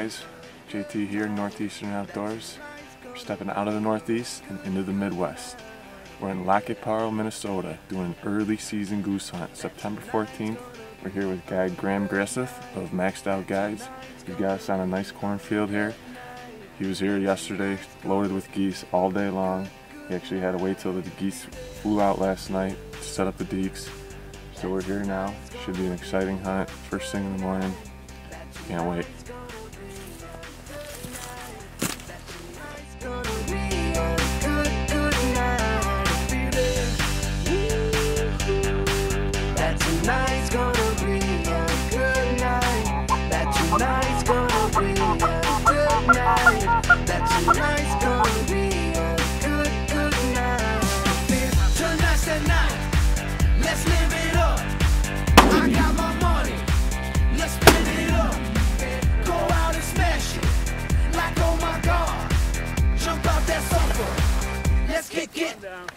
guys? JT here, Northeastern Outdoors. We're stepping out of the Northeast and into the Midwest. We're in Lac qui Parle, Minnesota, doing an early season goose hunt. September 14th, we're here with guide Graham Griffith of Maxed Out Guides. He's got us on a nice cornfield here. He was here yesterday, loaded with geese all day long. He actually had to wait till the geese flew out last night to set up the deeks. So we're here now. Should be an exciting hunt, first thing in the morning. Can't wait.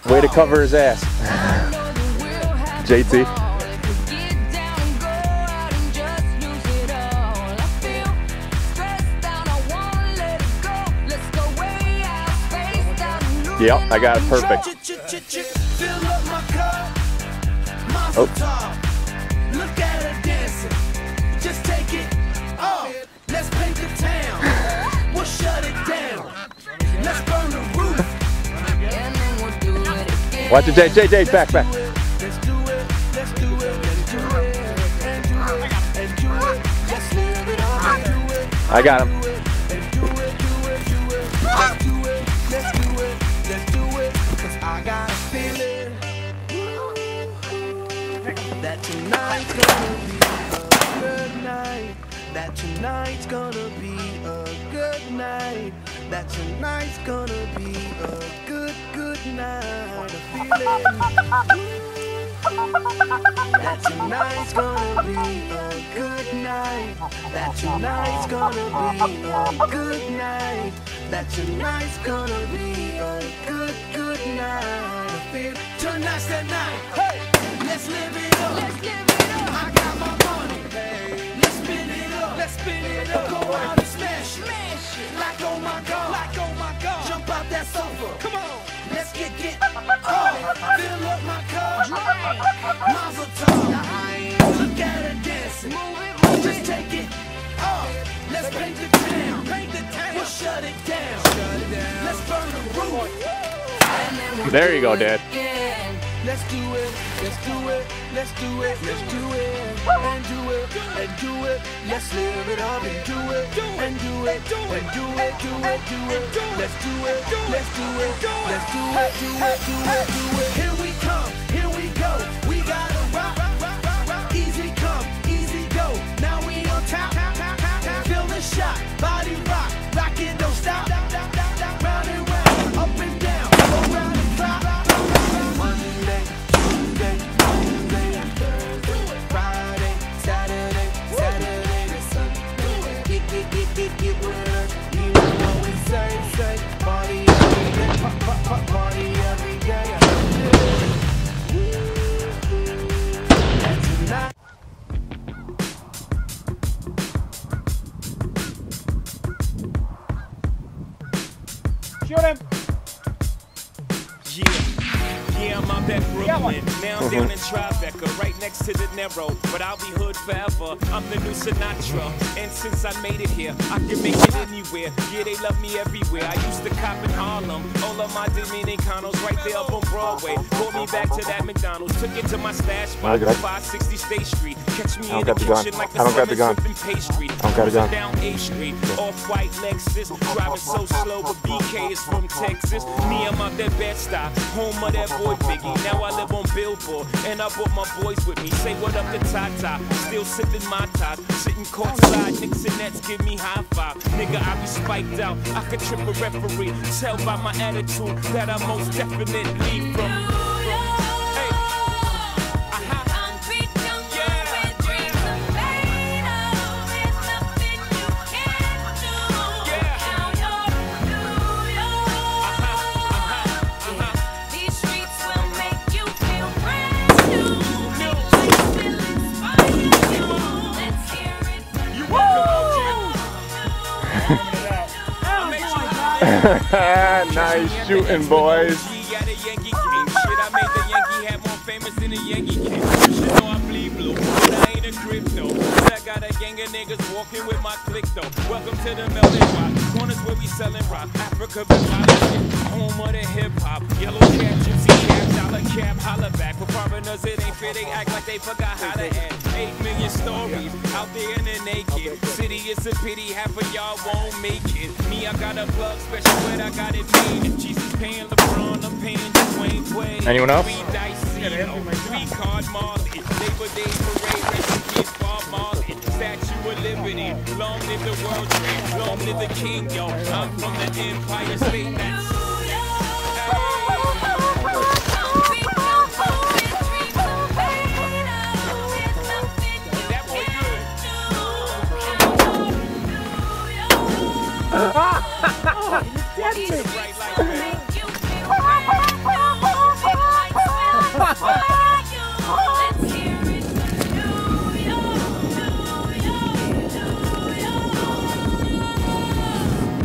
Way to cover his ass, JT. Yep, I got it perfect. Oh. Look at her dancing. Just take it off. Let's paint the town. We'll shut it down. Let's burn the roof. Watch it, JJ, back. I got him. That tonight's gonna be a good night. That tonight's gonna be a good night. That tonight's gonna be a good night. That tonight's gonna be a good night. That tonight's gonna be a good night. That tonight's gonna be a good night. Tonight's the night. Hey, let's live it up. I got my money. Hey, let's spin it up. Go out and smash it. Like oh my God. Jump out that sofa. Come on. Let's get fill up my cup. Mazel tov. Look at her dancing. Just take it off. Let's paint the town. We'll shut it down. Let's burn the roof. There you go, Dad. Let's do it. And do it. Let's live it up and do it. Let's do it. Here we come, here we go. We gotta rock. Easy come, easy go. Now we on top. Feel the shot, body rock. Rockin', don't stop. Round and round, up and down, go round and clock. Monday, Tuesday, Thursday, Friday, Saturday to Sunday. Get with us. You know what we say. Party every day, party every day. That's tonight. Shoot him. Yeah, I'm out that Brooklyn. Now I'm down in Tribeca, right next to the Narrow. But I'll be hood forever. I'm the new Sinatra. And since I made it here, I can make it anywhere. Yeah, they love me everywhere. I used to cop in Harlem. All of my Dominicanos right there up on Broadway. Pulled me back to that McDonald's. Took it to my stash spot, 560 State Street. Catch me in the kitchen like the summer flipping pastry. Down A Street, off-white Lexus. Driving so slow, but BK is from Texas. Me, I'm out that Bed-Stuy, home of that boy Biggie. Now I live on Billboard, and I brought my boys with me. Say what up to Tata, still sipping my top. Sitting courtside, Knicks and Nets give me high five. Nigga, I be spiked out, I could trip a referee. Tell by my attitude that I most definitely from. Nice shooting, boys. Got a Yankee king. Shit, I made the Yankee hat more famous than a Yankee king. You know I bleed blue, but I ain't a crypto. I got a gang of niggas walking with my click though. Welcome to the melting pot. Corners where we selling rock. Africa be my shit. Home of the hip hop. Yellow cap, gypsy cap, dollar cap, holla back. For foreigners it ain't fair. They act like they forgot how to act. 8 million stories out there in the naked city. It's a pity half of y'all won't make it. Me, I got a plug special, but I got it made. If Jesus paying LeBron, I'm paying Dwayne Wade. Anyone else? 3 dice, 3 card Marley. Labor Day parade, rest in peace, Bob Marley. Statue of Liberty, long live the World Trade, long live the King, yo. I'm from the Empire State. That's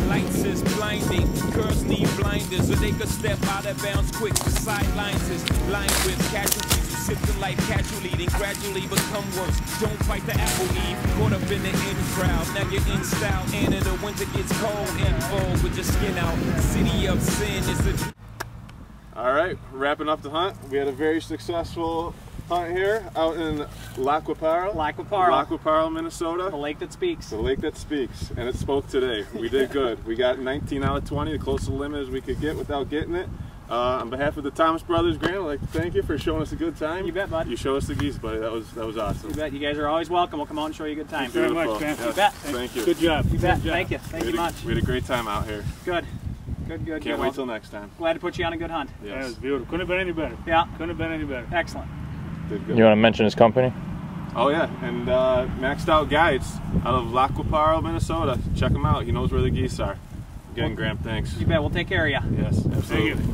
lights is blinding, girls need blinders so they could step out of bounds quick. The sidelines is lined with casualties who sip the life casually, then gradually become worse. Don't fight the apple eve, caught up in the in crowd. Now you're in style, and in the winter gets cold and bold with your skin out. City of sin is the. All right, wrapping up the hunt. We had a very successful hunt here out in Lac qui Parle, Minnesota. The lake that speaks. The lake that speaks, and it spoke today. We did good. We got 19 out of 20, the closest limit as we could get without getting it. On behalf of the Thomas Brothers, Grant, I'd like to thank you for showing us a good time. You bet, bud. You showed us the geese, buddy. That was awesome. You bet. You guys are always welcome. We'll come out and show you a good time. Very much, man. Yes. You bet. Thank you. Good job. You bet. Thank you. Thank you much. We had a great time out here. Good. Good. Can't wait till next time. Glad to put you on a good hunt. Yes. That was beautiful. Couldn't have been any better. Yeah. Couldn't have been any better. Excellent. Did good. You want to mention his company? Oh yeah, and Maxed Out Guides out of Lac qui Parle, Minnesota. Check him out. He knows where the geese are. Again, Graham, thanks. You bet. We'll take care of you. Yes, absolutely. Thank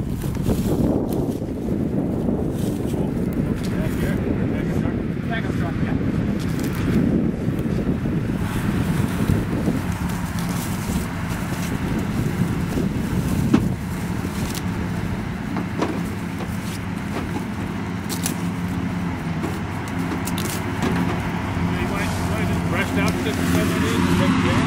Backup truck, yeah. you. Brushed out 6 or 7 inches.